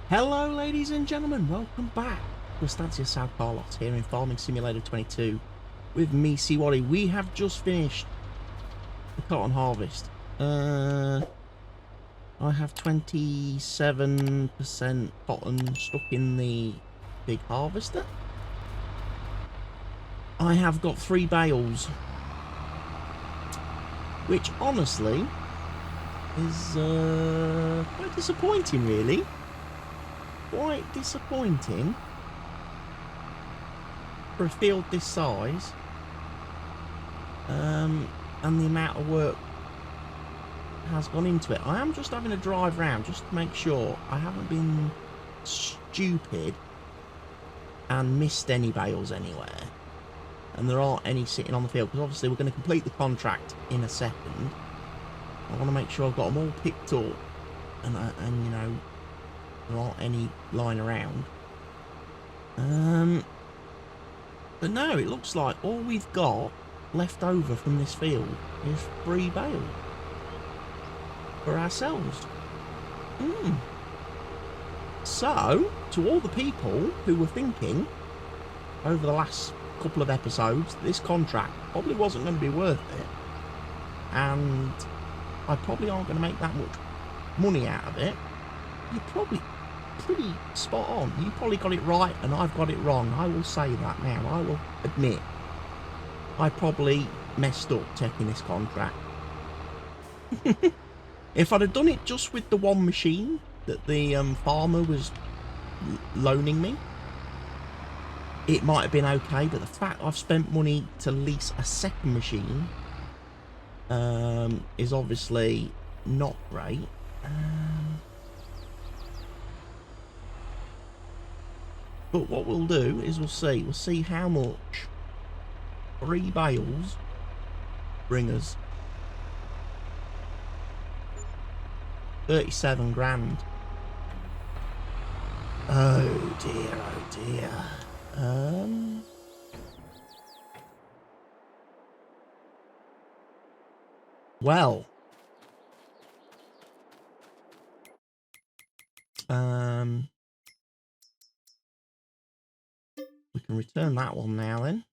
Hello ladies and gentlemen, welcome back to Estância São Carlos here in Farming Simulator 22 with me, Wally. We have just finished the cotton harvest. I have 27% cotton stuck in the big harvester. I have got 3 bales, which honestly is quite disappointing really. Quite disappointing for a field this size, and the amount of work has gone into it. I am just having a drive round just to make sure I haven't been stupid and missed any bales anywhere, and there aren't any sitting on the field, because obviously we're going to complete the contract in a second. I want to make sure I've got them all picked up, and you know, there aren't any lying around. But no, it looks like all we've got left over from this field is 3 bales for ourselves. So, to all the people who were thinking over the last couple of episodes this contract probably wasn't going to be worth it, and I probably aren't going to make that much money out of it, you're probably pretty spot on. You probably got it right and I've got it wrong. I will say that now. I will admit I probably messed up taking this contract. If I'd have done it just with the one machine that the farmer was loaning me, it might have been okay, but the fact I've spent money to lease a second machine is obviously not great. But what we'll do is we'll see how much 3 bales bring us. 37 grand. Oh dear, oh dear. Well. We can return that one now then.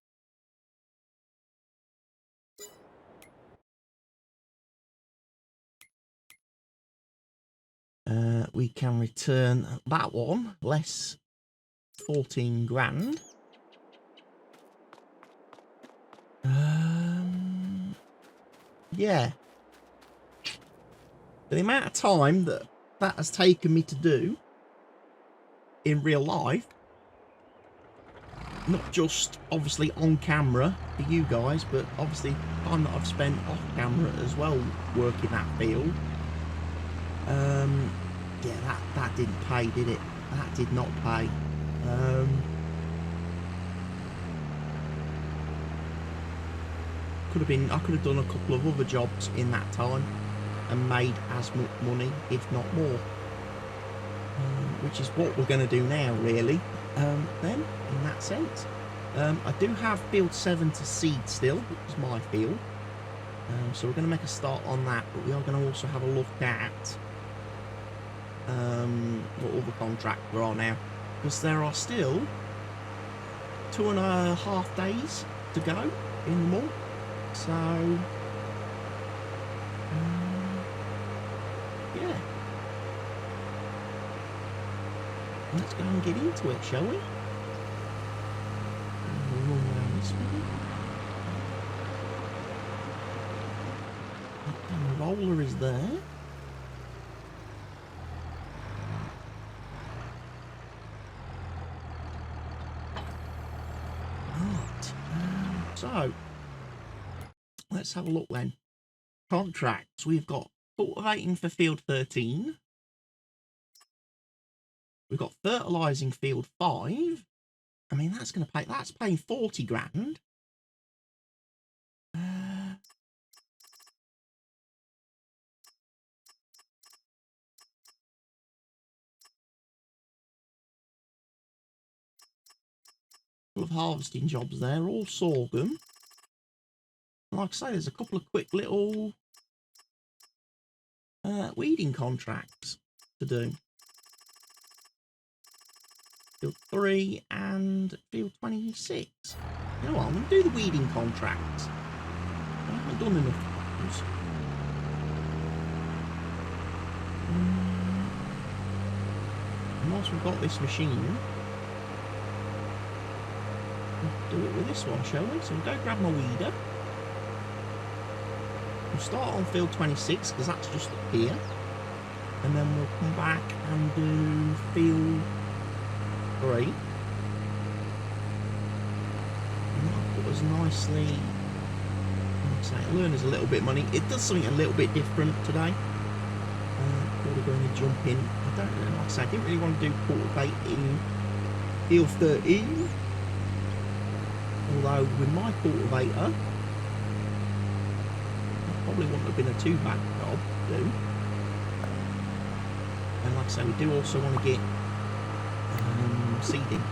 We can return that one, less 14 grand. Yeah. For the amount of time that has taken me to do in real life, not just obviously on camera for you guys, but obviously time that I've spent off camera as well working that field. Yeah, that didn't pay, did it? That did not pay. I could have done a couple of other jobs in that time and made as much money, if not more. Which is what we're going to do now, really. Then, in that sense, I do have field 7 to seed still, which is my field. So we're going to make a start on that, but we are going to also have a look at what other contract we're on now, because there are still 2.5 days to go in the month. So yeah, let's go and get into it, shall we? Run around this way. And the roller is there. So, let's have a look then. Contracts. We've got cultivating for field 13. We've got fertilising field 5. I mean, that's going to pay. That's paying 40 grand. Couple of harvesting jobs there, all sorghum. Like I say, there's a couple of quick little weeding contracts to do. field 3 and field 26. You know what, I'm going to do the weeding contract. I haven't done enough of those. And once we've got this machine, we'll do it with this one, shall we? So we'll go grab my weeder. We'll start on field 26 because that's just up here. And then we'll come back and do field 3. And that'll put us nicely. It'll earn us a little bit of money. It does something a little bit different today. Before we're going to jump in, I don't know, like I said, I didn't really want to do cultivating field 13. Although with my cultivator, that probably wouldn't have been a too bad job to do. And like I say, we do also want to get seeding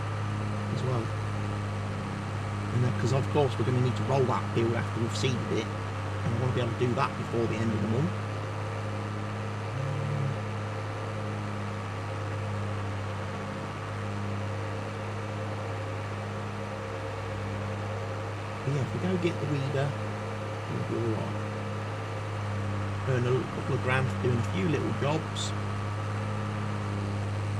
as well. And because of course we're going to need to roll that field after we've seeded it, and I want to be able to do that before the end of the month. But yeah, if we go get the weeder, we'll be alright. Earn a couple of grand for doing a few little jobs.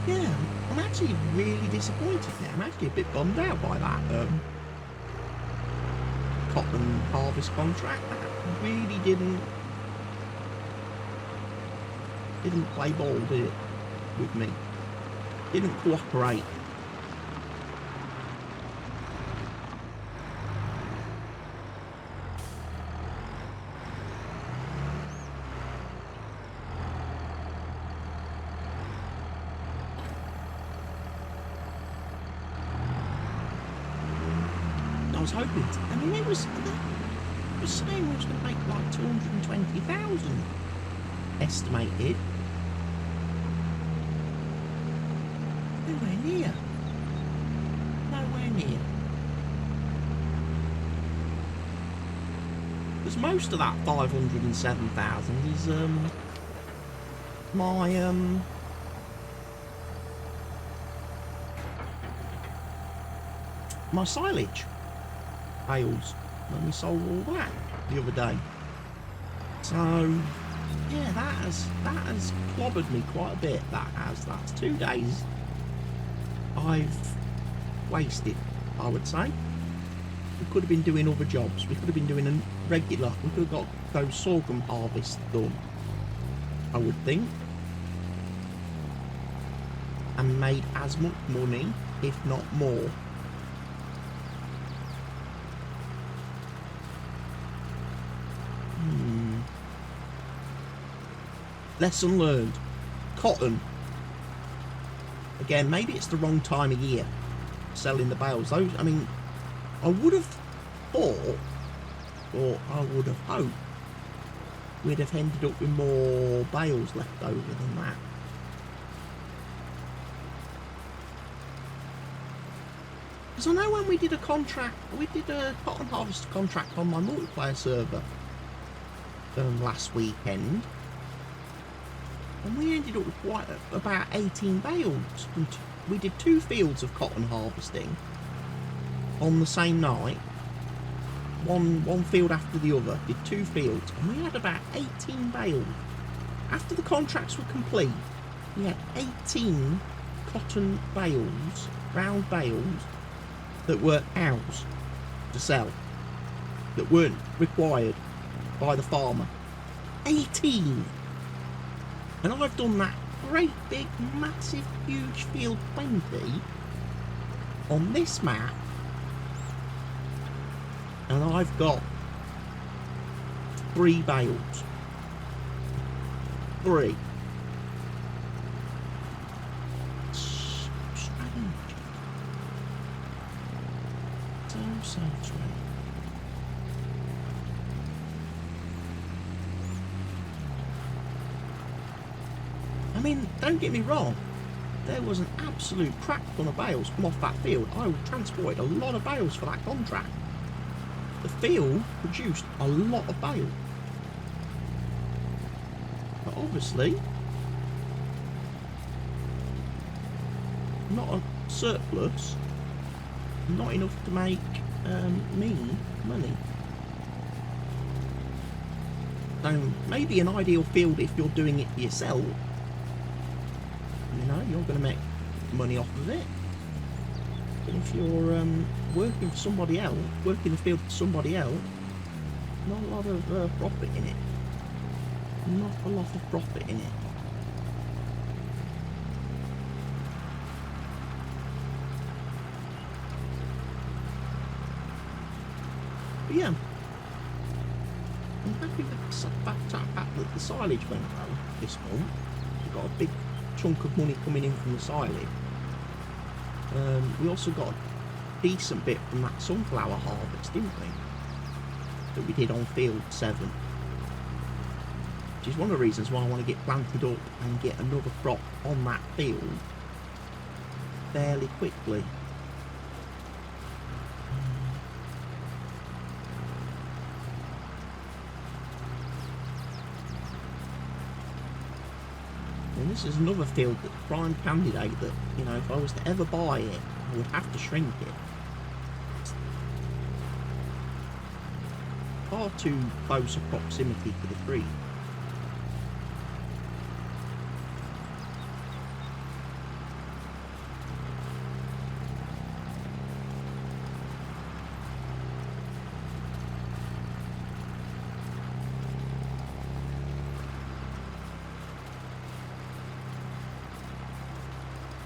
Yeah, I'm actually really disappointed now. I'm actually a bit bummed out by that cotton harvest contract. That really didn't play ball, did it, with me? Didn't cooperate. I was hoping to, I mean, it was saying we was going to make like 220,000 estimated. Nowhere near. Nowhere near. Because most of that 507,000 is my silage bales when we sold all that the other day. So yeah, that has clobbered me quite a bit. That's 2 days I've wasted, I would say. We could have been doing other jobs. We could have been doing a regular. We could have got those sorghum harvests done, I would think, and made as much money, if not more. Lesson learned. Cotton. Again, maybe it's the wrong time of year selling the bales. Those, I mean, I would have thought, or I would have hoped, we'd have ended up with more bales left over than that. Because I know when we did a contract, we did a cotton harvest contract on my multiplayer server last weekend, and we ended up with about 18 bales. And we did 2 fields of cotton harvesting on the same night. One field after the other. Did 2 fields, and we had about 18 bales. After the contracts were complete, we had 18 cotton bales, round bales, that were ours to sell, that weren't required by the farmer. 18! And I've done that great big massive huge field 20 on this map, and I've got 3 bales. 3. So strange. I mean, don't get me wrong, there was an absolute crap ton of bales come off that field. I transported a lot of bales for that contract. The field produced a lot of bales. But obviously, not a surplus, not enough to make me money. So maybe an ideal field if you're doing it for yourself. You know, you're going to make money off of it. But if you're working for somebody else, working the field for somebody else, not a lot of profit in it. Not a lot of profit in it. But yeah, I'm happy with the fact that the silage went well this month. We got a big chunk of money coming in from the silage. We also got a decent bit from that sunflower harvest, didn't we? That we did on field 7. Which is one of the reasons why I want to get planted up and get another crop on that field fairly quickly. And this is another field that's a prime candidate that, you know, if I was to ever buy it, I would have to shrink it. Far too close a proximity to the creek.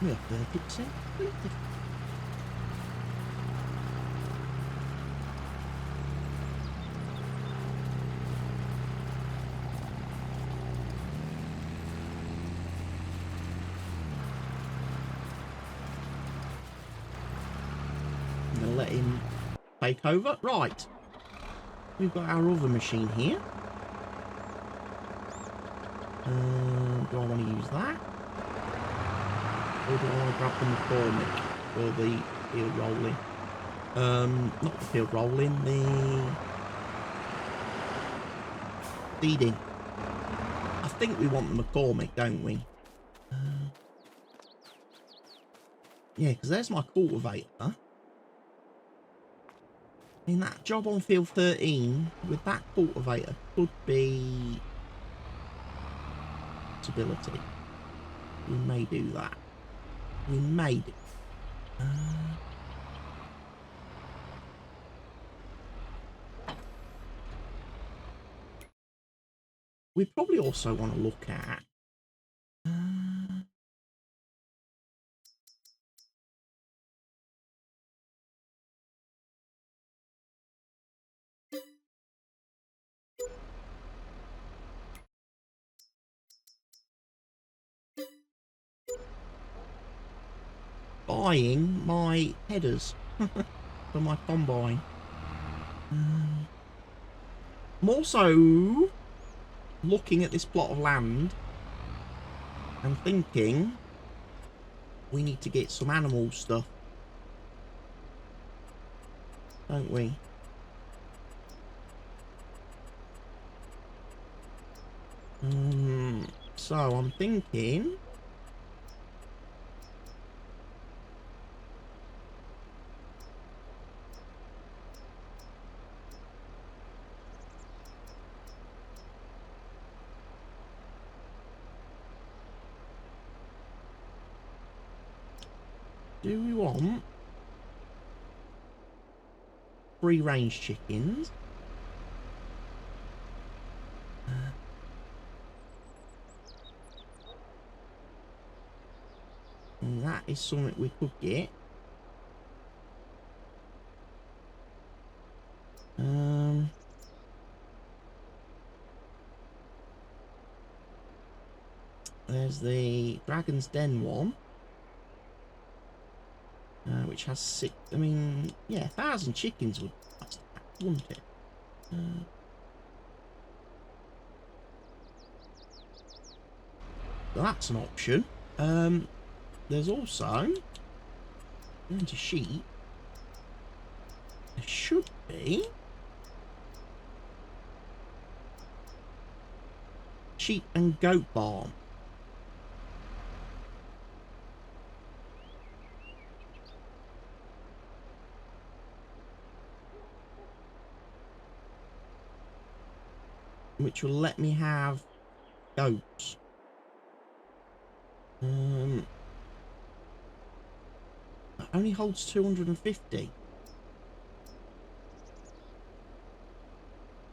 We are 30% completed. I'm going to let him take over. Right. We've got our other machine here. Do I want to use that? Or do I want to grab the McCormick for the field rolling? Not the field rolling, the seeding. I think we want the McCormick, don't we? Yeah, because there's my cultivator. I mean, that job on field 13 with that cultivator could be a possibility. We may do that. We made it. We probably also want to look at buying my headers for my combine. I'm also looking at this plot of land and thinking we need to get some animal stuff, don't we? So I'm thinking do we want free-range chickens? And that is something we could get. There's the Dragon's Den one. Which has 6, I mean, yeah, 1,000 chickens would, wouldn't it? So that's an option. There's also, going to sheep, there should be sheep and goat barn. which will let me have goats. That only holds 250.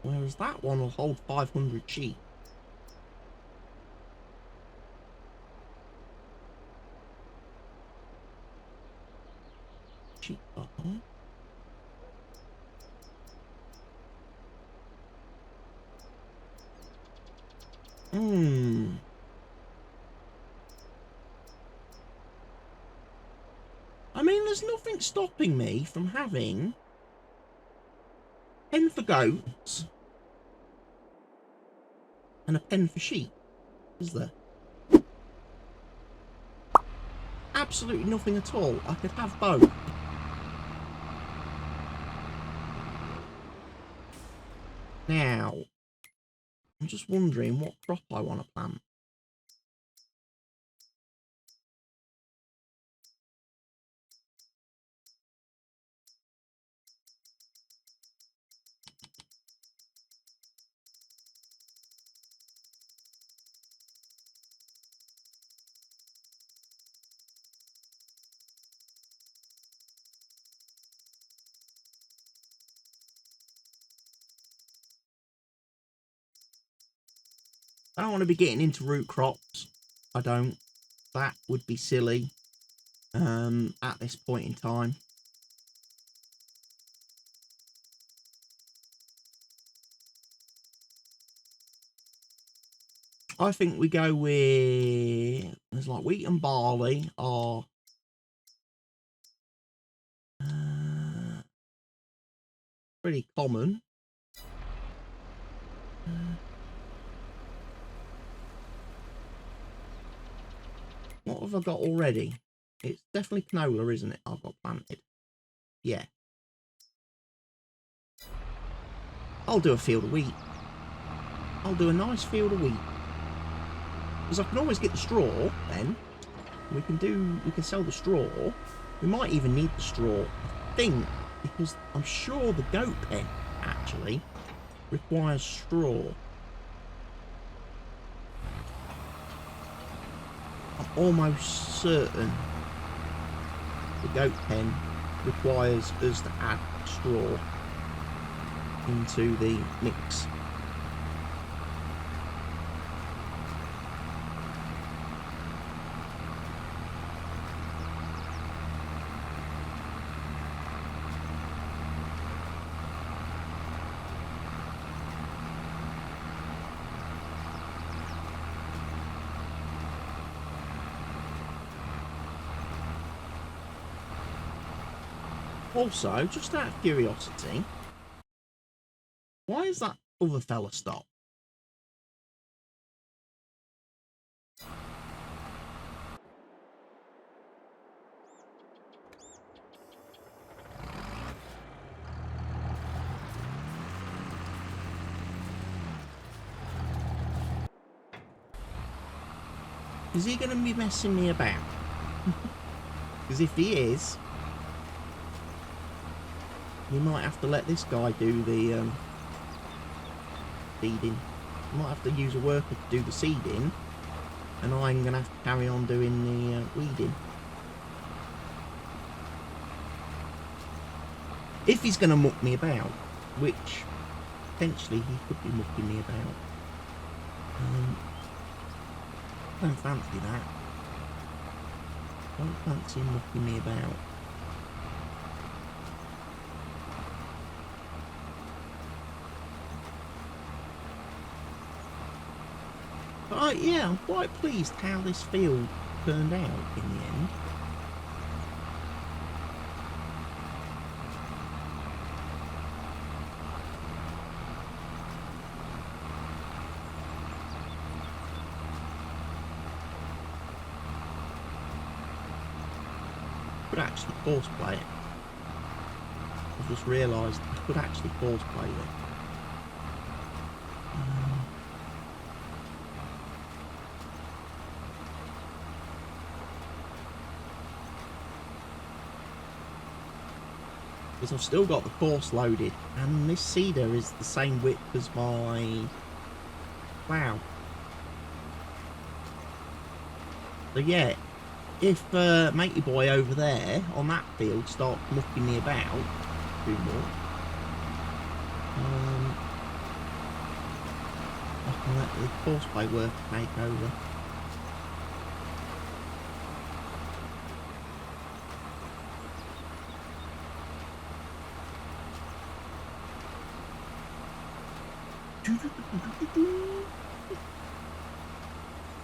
Whereas that one will hold 500 sheep. Sheep farm. I mean, there's nothing stopping me from having 10 for goats and a pen for sheep, is there? Absolutely nothing at all. I could have both. Now, I'm just wondering what crop I want to plant. I don't want to be getting into root crops. I don't. That would be silly at this point in time. I think we go with, there's like wheat and barley are pretty common. What have I got already? It's definitely canola, isn't it? I've got planted. Yeah. I'll do a field of wheat. I'll do a nice field of wheat. Because I can always get the straw then. We can sell the straw. We might even need the straw. I think, because I'm sure the goat pen actually requires straw. I'm almost certain the goat pen requires us to add straw into the mix. Also, just out of curiosity, why is that other fella stopped? Is he going to be messing me about? Because if he is, you might have to let this guy do the seeding. You might have to use a worker to do the seeding, and I'm going to have to carry on doing the weeding. If he's going to muck me about, which potentially he could be mucking me about. I don't fancy that. I don't fancy him mucking me about. But yeah, I'm quite pleased how this field turned out in the end. Could actually force play it. I've just realised I could actually force play it. Because I've still got the course loaded, and this seeder is the same width as my plough. So yeah, if matey boy over there on that field starts mucking me about too much, I can let the horseplay work take over.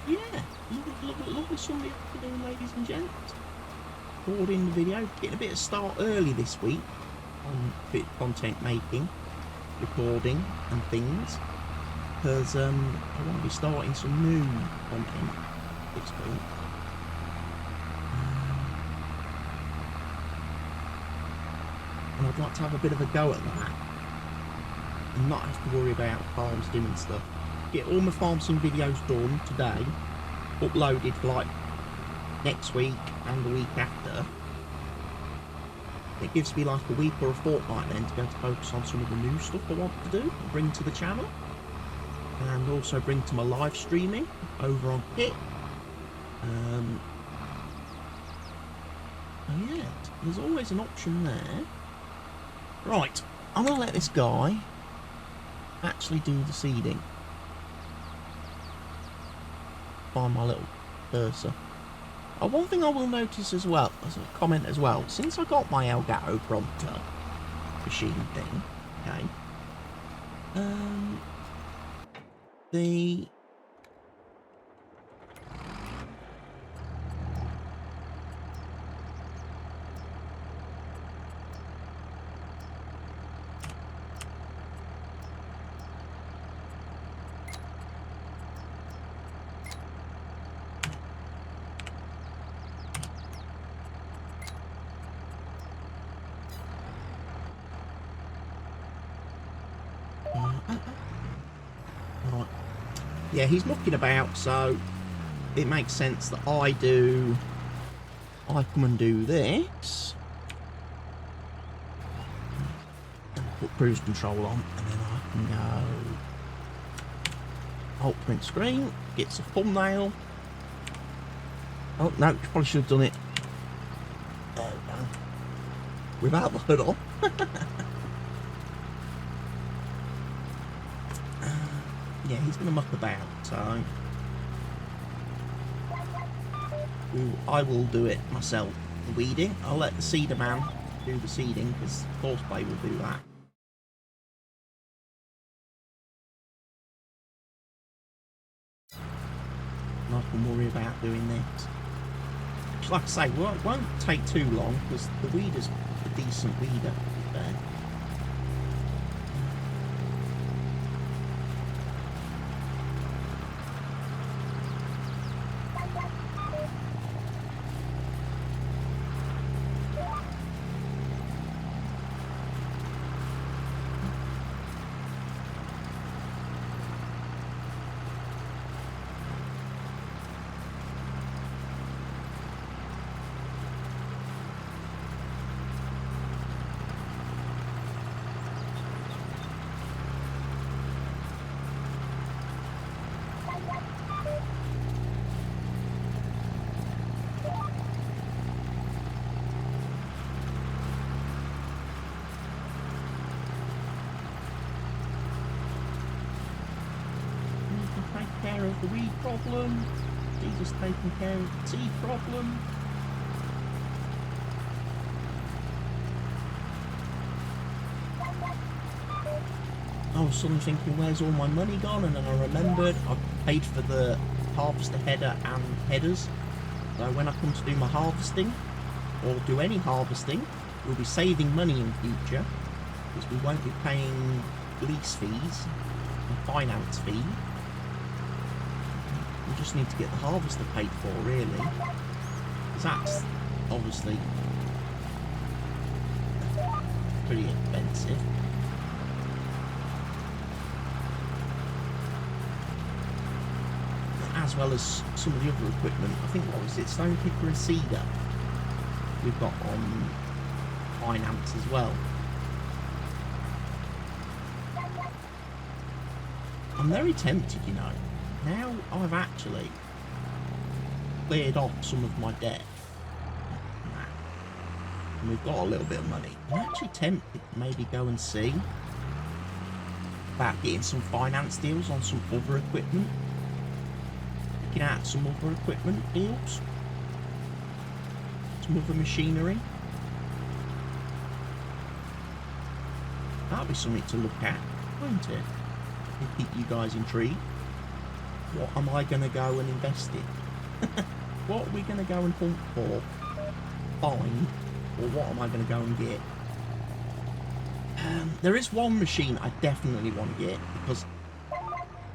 Yeah, lovely Sunday afternoon, ladies and gents. Recording the video, getting a bit of start early this week on bit of content making, recording and things, because I want to be starting some new content this week. And I'd like to have a bit of a go at that and not have to worry about farms doing stuff. Get all my farm sim videos done today, uploaded for like next week and the week after. It gives me like a week or a fortnight then to be able to focus on some of the new stuff I want to do and bring to the channel, and also bring to my live streaming over on Kit. Oh yeah, there's always an option there. Right, I'm gonna let this guy actually do the seeding. Find my little cursor. One thing I will notice as well, as a comment as well, since I got my Elgato prompter machine thing, okay, the right. Yeah, he's mucking about, so it makes sense that I come and do this, and put cruise control on, and then I can go alt print screen, gets a thumbnail. Oh no, probably should have done it there we go, without the hood on. Yeah, he's going to muck about, so I will do it myself. The weeding, I'll let the seeder man do the seeding, because horseplay will do that. And I can worry about doing this. Which, like I say, won't take too long, because the weeder's a decent weeder, to be fair. Care of the weed problem, Jesus taking care of the tea problem. I was suddenly thinking, where's all my money gone? And then I remembered I paid for the harvester header and headers. So when I come to do my harvesting, or do any harvesting, we'll be saving money in future, because we won't be paying lease fees and finance fees. We just need to get the harvester paid for, really, because that's obviously pretty expensive. As well as some of the other equipment. I think, what was it, stone picker and seeder we've got on finance as well. I'm very tempted, you know. Now I've actually cleared off some of my debt, and we've got a little bit of money, I'm actually tempted to maybe go and see about getting some finance deals on some other equipment. Looking at some other equipment deals. Some other machinery. That'll be something to look at, won't it? And keep you guys intrigued. What am I going to go and invest in? What are we going to go and hunt for? Find? Or what am I going to go and get? There is one machine I definitely want to get, because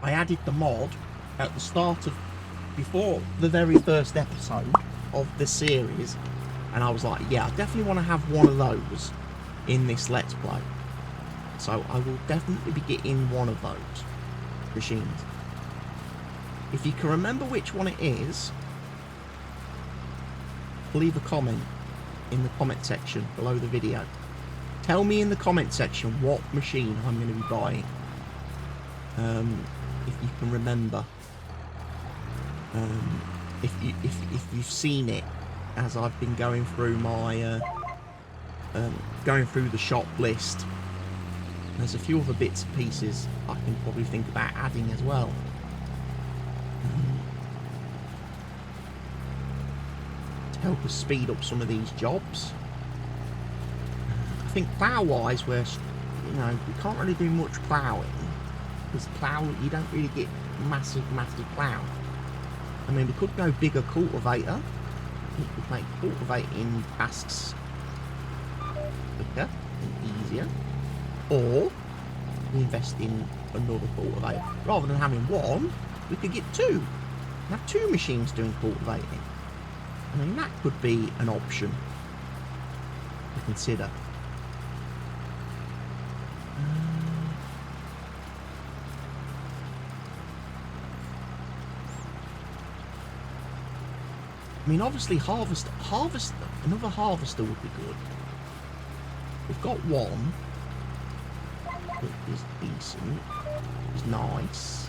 I added the mod at the start of, before the very first episode of the series, and I was like, yeah, I definitely want to have one of those in this Let's Play. So I will definitely be getting one of those machines. If you can remember which one it is, leave a comment in the comment section below the video. Tell me in the comment section what machine I'm going to be buying. If you can remember. If you've seen it as I've been going through my going through the shop list. There's a few other bits and pieces I can probably think about adding as well. To help us speed up some of these jobs. I think plough-wise, we're, you know, we can't really do much ploughing, because you don't really get massive plough. I mean, we could go bigger cultivator. We could make cultivating tasks quicker and easier. Or we invest in another cultivator. Rather than having one, we could get two. Have two machines doing cultivating. I mean, that could be an option to consider. I mean, obviously, another harvester would be good. We've got one that is decent, is nice.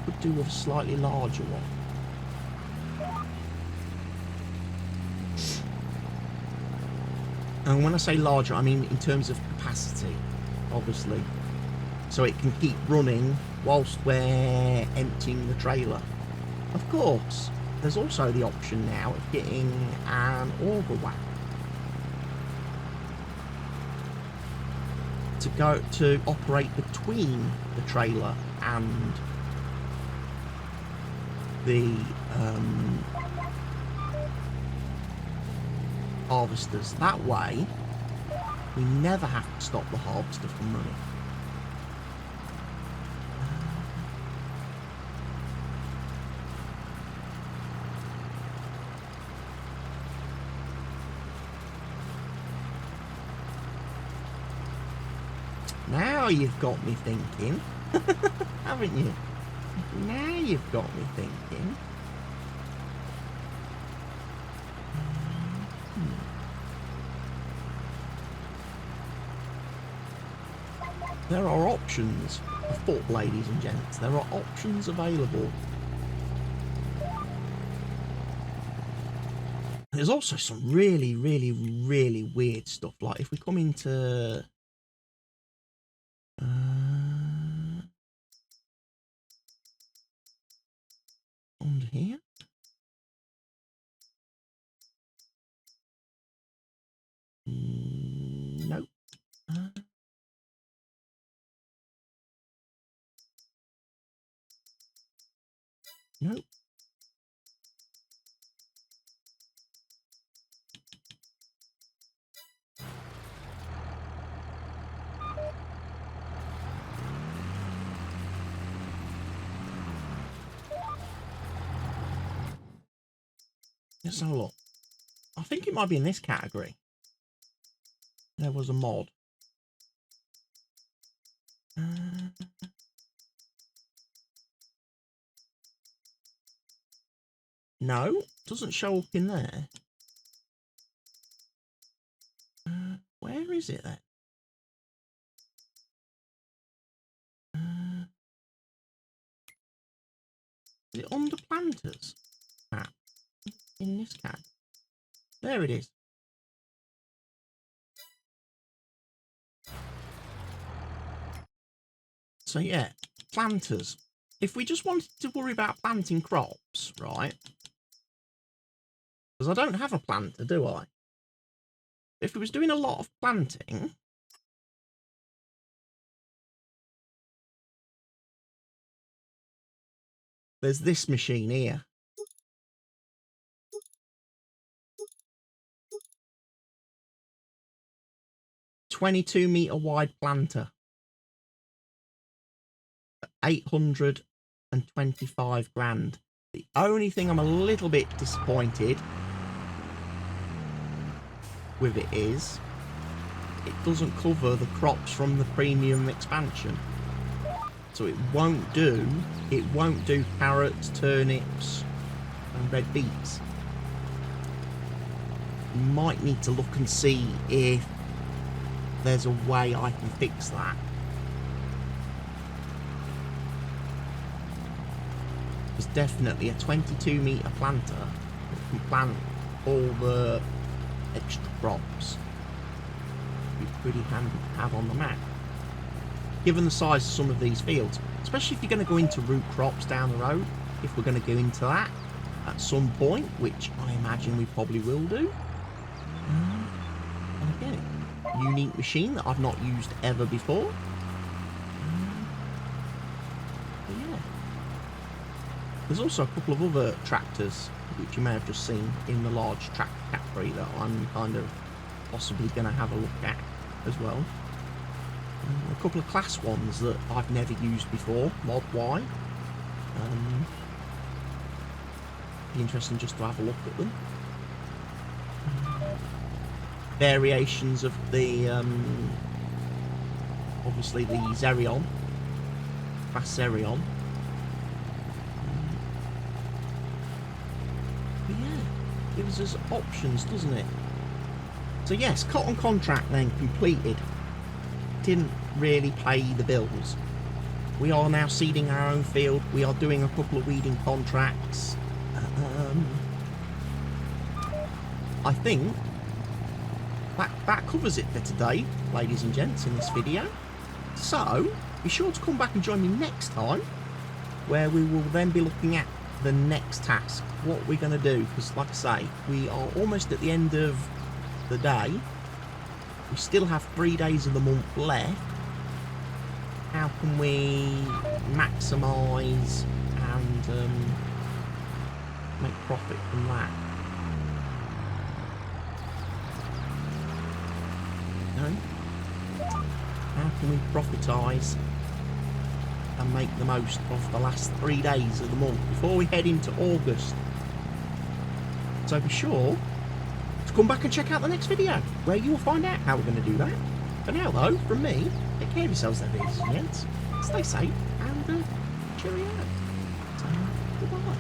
Could do with a slightly larger one. And when I say larger, I mean in terms of capacity, obviously. So it can keep running whilst we're emptying the trailer. Of course, there's also the option now of getting an auger wagon to go to operate between the trailer and the harvesters. That way, we never have to stop the harvester from running. Now you've got me thinking, haven't you? Now you've got me thinking. There are options afoot, ladies and gents. There are options available. There's also some really weird stuff. Like if we come into under here. Nope. Nope. Let's have a look. I think it might be in this category. There was a mod. No, doesn't show up in there. Where is it then? Is it under planters? Ah, in this cat. There it is. So yeah, planters. If we just wanted to worry about planting crops, right? Because I don't have a planter, do I? If we was doing a lot of planting, there's this machine here. $22-meter wide planter. 825 grand. The only thing I'm a little bit disappointed with it is it doesn't cover the crops from the premium expansion. So it won't do carrots, turnips and red beets. Might need to look and see if there's a way I can fix that. There's definitely a 22-meter planter that can plant all the extra crops. Be pretty handy to have on the map. Given the size of some of these fields, especially if you're going to go into root crops down the road, if we're going to go into that at some point, which I imagine we probably will do. And again, unique machine that I've not used ever before. But yeah. There's also a couple of other tractors which you may have just seen in the large tractor category that I'm kind of possibly going to have a look at as well. A couple of class ones that I've never used before, Mod Y. Be interesting just to have a look at them. Variations of the obviously the Xerion, class Xerion. But yeah, it gives us options, doesn't it? So yes, cotton contract then completed. Didn't really pay the bills. We are now seeding our own field. We are doing a couple of weeding contracts. I think that covers it for today, ladies and gents, in this video. So be sure to come back and join me next time, where we will then be looking at the next task, what we're going to do, because like I say, we are almost at the end of the day. We still have 3 days of the month left. How can we maximise and make profit from that? No? How can we profitise and make the most of the last 3 days of the month before we head into August? So be sure to come back and check out the next video, where you will find out how we're going to do that. For now though, from me, take care of yourselves there, ladies and gents. Stay safe and cheerio. So, goodbye.